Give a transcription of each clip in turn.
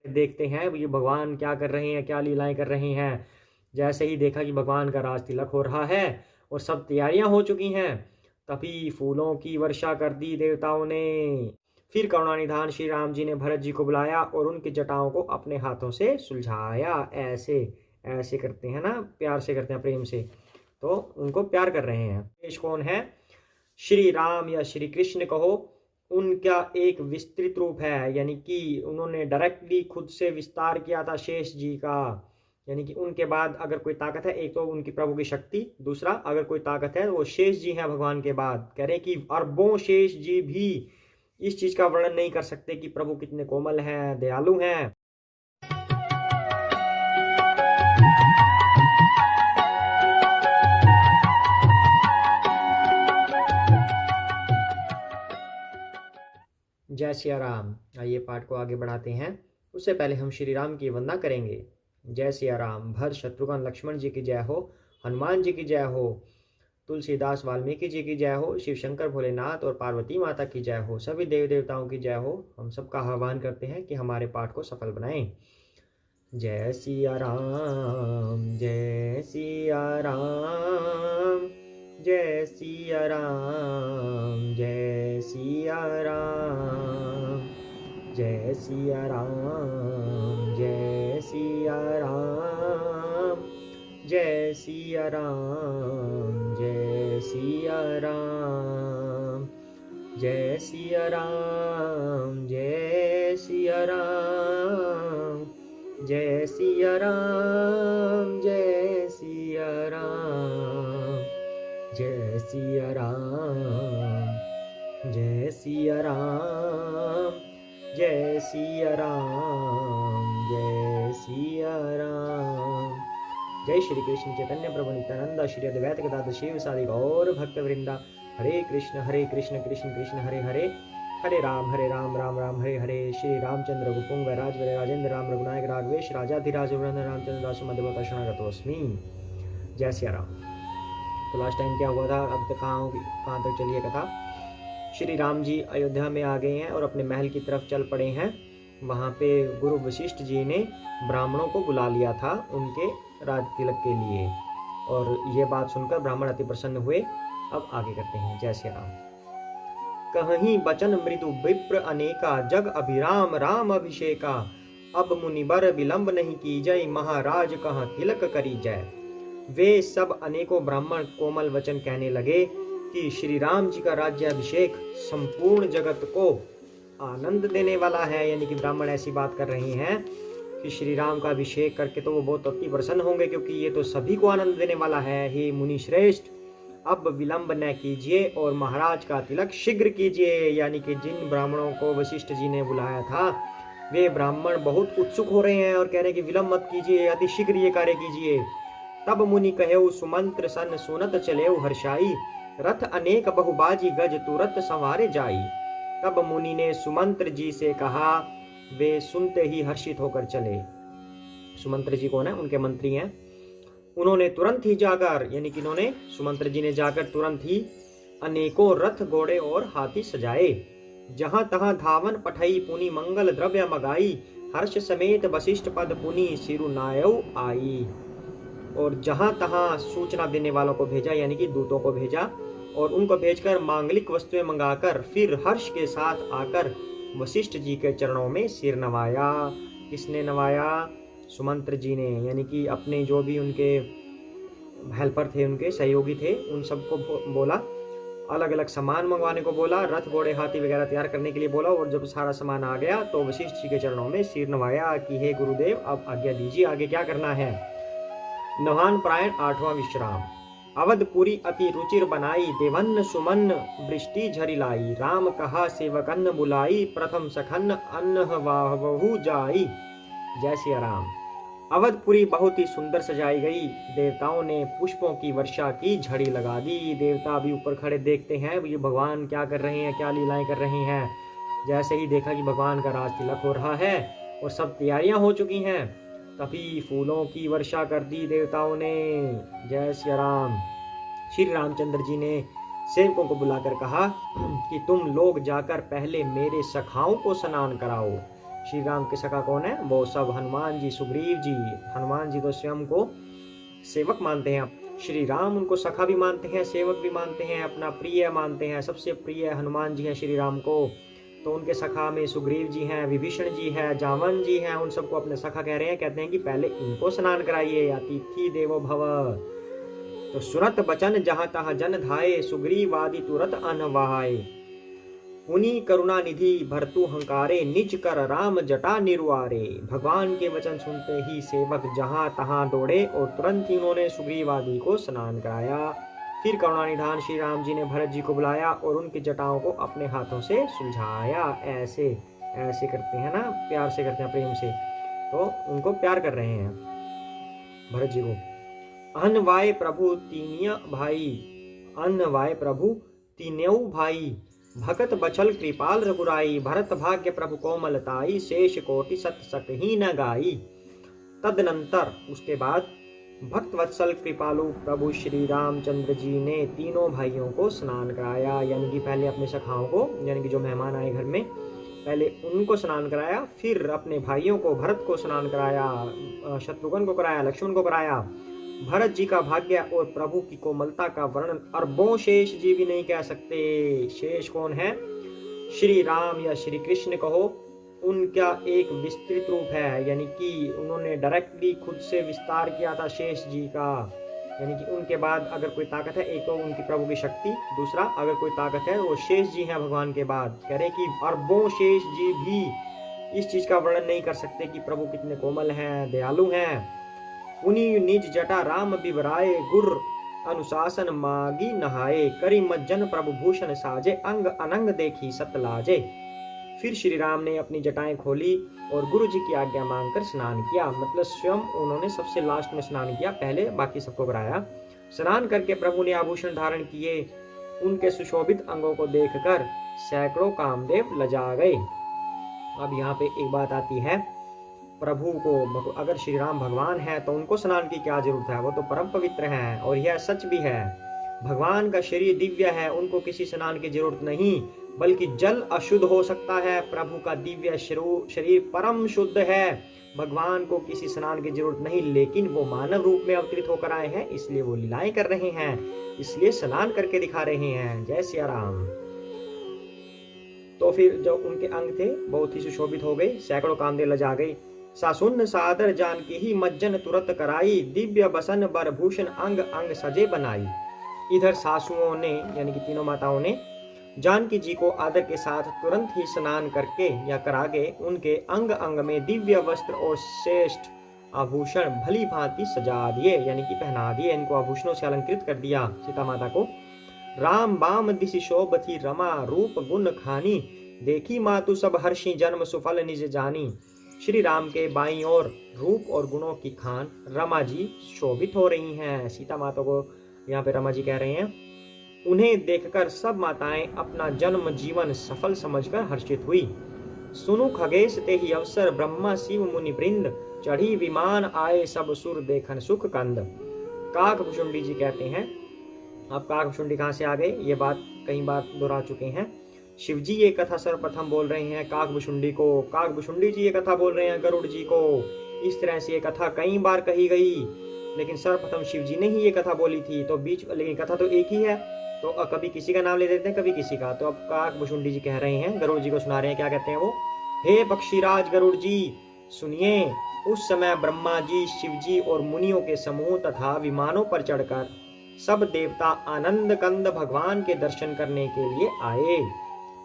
देखते हैं ये भगवान क्या कर रहे हैं, क्या लीलाएं कर रहे हैं। जैसे ही देखा कि भगवान का राज तिलक हो रहा है और सब तैयारियां हो चुकी हैं, तभी फूलों की वर्षा कर दी देवताओं ने। फिर करुणानिधान श्री राम जी ने भरत जी को बुलाया और उनकी जटाओं को अपने हाथों से सुलझाया। ऐसे ऐसे करते हैं ना, प्यार से करते हैं, प्रेम से, तो उनको प्यार कर रहे हैं। शेष कौन है? श्री राम या श्री कृष्ण कहो, उनका एक विस्तृत रूप है, यानी कि उन्होंने डायरेक्टली खुद से विस्तार किया था शेष जी का। यानी कि उनके बाद अगर कोई ताकत है, एक तो उनकी प्रभु की शक्ति, दूसरा अगर कोई ताकत है वो शेष जी हैं भगवान के बाद। कह रहे कि अरबों शेष जी भी इस चीज का वर्णन नहीं कर सकते कि प्रभु कितने कोमल हैं, दयालु हैं। जय सिया राम। आइए पाठ को आगे बढ़ाते हैं। उससे पहले हम श्री राम की वंदना करेंगे। जय सिया राम। भरत शत्रुघ्न लक्ष्मण जी की जय हो, हनुमान जी की जय हो, तुलसीदास वाल्मीकि जी की जय हो, शिव शंकर भोलेनाथ और पार्वती माता की जय हो, सभी देव देवताओं की जय हो। हम सबका आह्वान करते हैं कि हमारे पाठ को सफल बनाएं। जय सिया राम, जय सिया राम, जय सिया राम, जय सिया राम, जय सिया राम, जय सिया राम, जय सिया राम, जय सिया राम, जय सिया राम, जय सिया राम, जय सिया राम, जय सिया राम, जय सिया राम, जय सिया राम, जय सिया राम, जय सिया राम। जय श्री कृष्ण चैतन्य प्रभु नित्यानंद श्री अद्वैत गदाधर शिव सादि गौर भक्त वृंदा। हरे कृष्ण कृष्ण कृष्ण हरे हरे, हरे राम राम राम हरे हरे। श्री रामचंद्र गुपुंग राजवर राजेंद्र राम रघुनायक राघवेश राजाधिराज रामचंद्र दास मध्यवता शरणागतोस्मि। जय सिया राम। तो लास्ट टाइम क्या हुआ था, अब तक कहाँ तक चली है कथा। श्री राम जी अयोध्या में आ गए हैं और अपने महल की तरफ चल पड़े हैं। वहाँ पे गुरु वशिष्ठ जी ने ब्राह्मणों को बुला लिया था उनके राज तिलक के लिए, और ये बात सुनकर ब्राह्मण अति प्रसन्न हुए। अब आगे करते हैं। जय श्री राम। कहीं बचन मृदु विप्र अनेका, जग अभिराम राम अभिषेका। अब मुनिबर विलंब नहीं की जय, महाराज कहाँ तिलक करी जय। वे सब अनेकों ब्राह्मण कोमल वचन कहने लगे कि श्री राम जी का राज्याभिषेक संपूर्ण जगत को आनंद देने वाला है। यानी कि ब्राह्मण ऐसी बात कर रहे हैं कि श्री राम का अभिषेक करके तो वो बहुत अति प्रसन्न होंगे, क्योंकि ये तो सभी को आनंद देने वाला है। हे मुनि श्रेष्ठ, अब विलंब न कीजिए और महाराज का तिलक शीघ्र कीजिए। यानी कि जिन ब्राह्मणों को वशिष्ठ जी ने बुलाया था, वे ब्राह्मण बहुत उत्सुक हो रहे हैं और कह रहे हैं कि विलंब मत कीजिए, अति शीघ्र ये कार्य कीजिए। तब मुनि कहेउ सुमंत्र सन सुनत चलेउ हर्षाई, रथ अनेक बहुबाजी गज तुरत संवारे जाई। तब मुनि ने सुमंत्र जी से कहा, वे सुनते ही हर्षित होकर चले। सुमंत्र जी कौन है? उनके मंत्री हैं। उन्होंने तुरंत ही जाकर, यानी कि इन्होंने, सुमंत्र जी ने जाकर तुरंत ही अनेकों रथ घोड़े और हाथी सजाए। जहां तहां धावन पठई पुनि मंगल द्रव्य मगाई, हर्ष समेत वशिष्ठ पद पुनि सिरुनायउ आई। और जहां तहां सूचना देने वालों को भेजा, यानी कि दूतों को भेजा, और उनको भेजकर मांगलिक वस्तुएं मंगाकर फिर हर्ष के साथ आकर वशिष्ठ जी के चरणों में सिर नवाया। किसने नवाया? सुमंत्र जी ने, यानी कि अपने जो भी उनके हेल्पर थे, उनके सहयोगी थे, उन सबको बोला, अलग अलग सामान मंगवाने को बोला, रथ घोड़े हाथी वगैरह तैयार करने के लिए बोला। और जब सारा सामान आ गया तो वशिष्ठ जी के चरणों में सिर नवाया कि हे गुरुदेव, अब आज्ञा दीजिए, आगे क्या करना है। नवान प्रायण 8वां विश्राम। अवधपुरी अति रुचिर बनाई, देवन्न सुमन वृष्टि झरी लाई। राम कहा सेवकन्न बुलाई, प्रथम सखन्न अन्न वाहु जाई। जय श्री राम। अवधपुरी बहुत ही सुंदर सजाई गई। देवताओं ने पुष्पों की वर्षा की, झड़ी लगा दी। देवता भी ऊपर खड़े देखते हैं ये भगवान क्या कर रहे हैं, क्या लीलाएं कर रहे हैं। जैसे ही देखा कि भगवान का राज तिलक हो रहा है और सब तैयारियां हो चुकी हैं, तभी फूलों की वर्षा कर दी देवताओं ने। जय श्री राम। श्री रामचंद्र जी ने सेवकों को बुलाकर कहा कि तुम लोग जाकर पहले मेरे सखाओं को स्नान कराओ। श्री राम के सखा कौन है? वो सब हनुमान जी, सुग्रीव जी। हनुमान जी तो स्वयं को सेवक मानते हैं, श्री राम उनको सखा भी मानते हैं, सेवक भी मानते हैं, अपना प्रिय मानते हैं। सबसे प्रिय हनुमान जी हैं श्री राम को। तो उनके सखा में सुग्रीव जी हैं, विभीषण जी हैं, जामन जी हैं, उन सबको अपने सखा कह रहे हैं। कहते हैं कि पहले इनको स्नान कराइए। अतिथि देवो भव। तो सुरत बचन जहां तहां जन धाये, सुग्रीव आदि तुरत अनवाये। पुनि करुणा निधि भरतु हंकारे, निज कर राम जटा निरुआरे। भगवान के वचन सुनते ही सेवक जहां तहां दौड़े और तुरंत ही उन्होंने सुग्रीव आदि को स्नान कराया। फिर करुणा निधान श्री राम जी ने भरत जी को बुलाया और उनकी जटाओं को अपने हाथों से सुलझाया। ऐसे ऐसे करते हैं ना, प्यार से करते हैं, प्रेम से। तो उनको प्यार कर रहे हैं भरत जी को। अनवाय प्रभु तीनिया भाई, अनवाय प्रभु तीन्यऊ भाई, भगत बछल कृपाल रघुराई। भरत भाग्य प्रभु कोमलताई, शेष कोटि सत सत ही न गाई। तदनंतर उसके बाद भक्त वत्सल कृपालु प्रभु श्री रामचंद्र जी ने तीनों भाइयों को स्नान कराया। यानी कि पहले अपने सखाओं को, यानी कि जो मेहमान आए घर में, पहले उनको स्नान कराया, फिर अपने भाइयों को, भरत को स्नान कराया, शत्रुघ्न को कराया, लक्ष्मण को कराया। भरत जी का भाग्य और प्रभु की कोमलता का वर्णन अरबों शेष जी भी नहीं कह सकते। शेष कौन है? श्री राम या श्री कृष्ण कहो, उनका एक विस्तृत रूप है। यानी कि उन्होंने डायरेक्टली खुद से विस्तार किया था शेष जी का। यानी कि उनके बाद अगर कोई ताकत है, एक तो उनकी प्रभु की शक्ति, दूसरा अगर कोई ताकत है वो शेष जी हैं भगवान के बाद। कह रहे कि अरबों शेष जी भी इस चीज का वर्णन नहीं कर सकते कि प्रभु कितने कोमल हैं, दयालु हैं। उन्हीं निज जटा राम बिबराए, गुर अनुशासन मागी नहाए। करी मज्जन प्रभु भूषण साजे, अंग अनंग देखी सतलाजे। फिर श्री राम ने अपनी जटाएं खोली और गुरु जी की आज्ञा मांगकर स्नान किया। मतलब स्वयं उन्होंने सबसे लास्ट में स्नान किया, पहले बाकी सबको कराया। स्नान करके प्रभु ने आभूषण धारण किए। उनके सुशोभित अंगों को देखकर सैकड़ों कामदेव लजा गए। अब यहाँ पे एक बात आती है, प्रभु को अगर श्री राम भगवान है तो उनको स्नान की क्या जरूरत है? वो तो परम पवित्र हैं और यह सच भी है। भगवान का शरीर दिव्य है, उनको किसी स्नान की जरूरत नहीं, बल्कि जल अशुद्ध हो सकता है। प्रभु का दिव्य शरीर परम शुद्ध है, भगवान को किसी स्नान की जरूरत नहीं। लेकिन वो मानव रूप में अवतरित होकर आए हैं, इसलिए वो लीलाएं कर रहे हैं, इसलिए स्नान करके दिखा रहे हैं। जय सिया राम। तो फिर जो उनके अंग थे बहुत ही सुशोभित हो गए, सैकड़ों कामदेव लजा गए। सासुन सादर जानकी ही मज्जन तुरत कराई, दिव्य बसन बरभूषण अंग अंग सजे बनाई। इधर सासुओं ने, यानी कि तीनों माताओं ने जानकी जी को आदर के साथ तुरंत ही स्नान करके या करा के उनके अंग अंग में दिव्य वस्त्र और श्रेष्ठ आभूषण भली भांति सजा दिए, यानी कि पहना दिए। इनको आभूषणों से अलंकृत कर दिया सीता माता को। राम बाम दिशि शोभती रमा, रूप गुण खानी, देखी मातु सब हर्षि जन्म सुफल निज जानी। श्री राम के बाईं ओर रूप और गुणों की खान रमा जी शोभित हो रही हैं। सीता माता को यहाँ पे रमा जी कह रहे हैं। उन्हें देखकर सब माताएं अपना जन्म जीवन सफल समझकर हर्षित हुई। सुनु खगेश ते ही अवसर, ब्रह्मा शिव मुनि वृंद, चढ़ी विमान आए सब सुर देखन सुख कंद। काकभुषुंडी जी कहते हैं, अब काकभुषुंडी कहाँ से आ गए? ये बात कई बार दोहरा चुके हैं। शिव जी ये कथा सर्वप्रथम बोल रहे हैं काकभुषुंडी को, काकभुषुंडी जी ये कथा बोल रहे हैं गरुड़ जी को। इस तरह से ये कथा कई बार कही गई, लेकिन सर्वप्रथम शिव जी ने ही ये कथा बोली थी। तो बीच, लेकिन कथा तो एक ही है, तो कभी किसी का नाम ले देते हैं, कभी किसी का। तो अब काकभुषुंडी जी कह रहे हैं, गरुड़ जी को सुना रहे हैं। क्या कहते हैं वो? हे पक्षीराज गरुड़ जी सुनिए, उस समय ब्रह्मा जी, शिव जी और मुनियों के समूह तथा विमानों पर चढ़कर सब देवता आनंद कंद भगवान के दर्शन करने के लिए आए।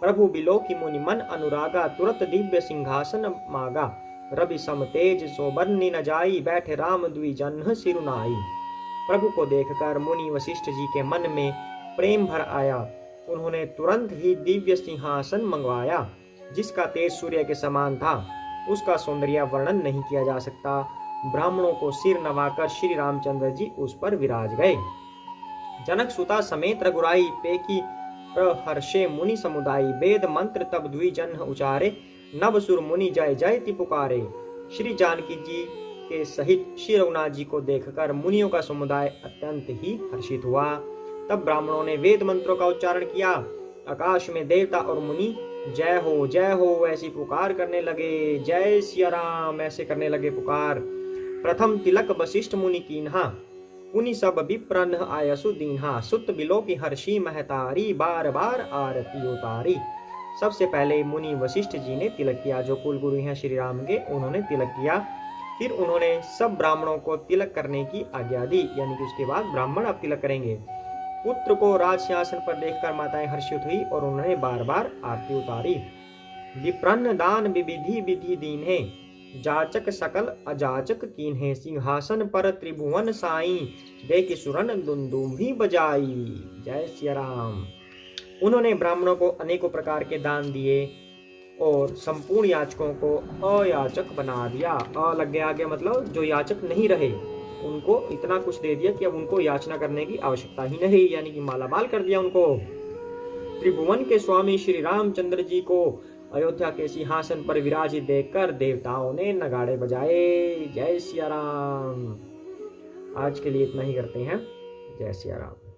प्रभु बिलो की मुनि मन अनुरागा, तुरत दिव्य सिंहासन मागा। रवि सम तेज सोबरनी न जाई, बैठे राम द्विजन्ह सिरुनाई। प्रभु को देखकर मुनि वशिष्ठ जी के मन में प्रेम भर आया। उन्होंने तुरंत ही दिव्य सिंहासन मंगवाया, जिसका तेज सूर्य के समान था। उसका सौंदर्य वर्णन नहीं किया जा सकता। ब्राह्मणों को सिर नवाकर श्री रामचंद्र जी उस पर विराज गए। जनक सुता समेत रघुराई, पेकी प्रहर्षे मुनि समुदाय। वेद मंत्र तब द्विजन्ह उचारे, नव सुर मुनि जय जयति पुकारे। श्री जानकी जी के सहित श्री रघुनाथ जी को देखकर मुनियों का समुदाय अत्यंत ही हर्षित हुआ। तब ब्राह्मणों ने वेद मंत्रों का उच्चारण किया। आकाश में देवता और मुनि जय हो ऐसी पुकार करने लगे। जय सिया राम ऐसे करने लगे पुकार। प्रथम तिलक वशिष्ठ मुनि कीन्हा, पुनि सब विप्रन आयसु दीन्हा। सुत बिलो की हर्षी महतारी, बार बार आरती उतारी। सबसे पहले मुनि वशिष्ठ जी ने तिलक किया, जो कुल गुरु हैं श्री राम के, उन्होंने तिलक किया। फिर उन्होंने सब ब्राह्मणों को तिलक करने की आज्ञा दी, यानी कि उसके बाद ब्राह्मण अब तिलक करेंगे। पुत्र को राज सिंहासन पर देखकर माताएं हर्षित हुई और उन्होंने बार बार आरती उतारी। विप्रन्न दान विविधि विधि दीन्हे, जाचक सकल अजाचक कीन्हे। सिंहासन पर त्रिभुवन साई, देख सुरन दुंदुभी बजाई। जय सिया राम। उन्होंने ब्राह्मणों को अनेकों प्रकार के दान दिए और संपूर्ण याचकों को अयाचक बना दिया। अ लग गया आगे, मतलब जो याचक नहीं रहे उनको इतना कुछ दे दिया कि अब उनको याचना करने की आवश्यकता ही नहीं, यानी कि मालामाल कर दिया उनको। त्रिभुवन के स्वामी श्री रामचंद्र जी को अयोध्या के सिंहासन पर विराजित देखकर देवताओं ने नगाड़े बजाए। जय सिया राम। आज के लिए इतना ही करते हैं। जय सिया राम।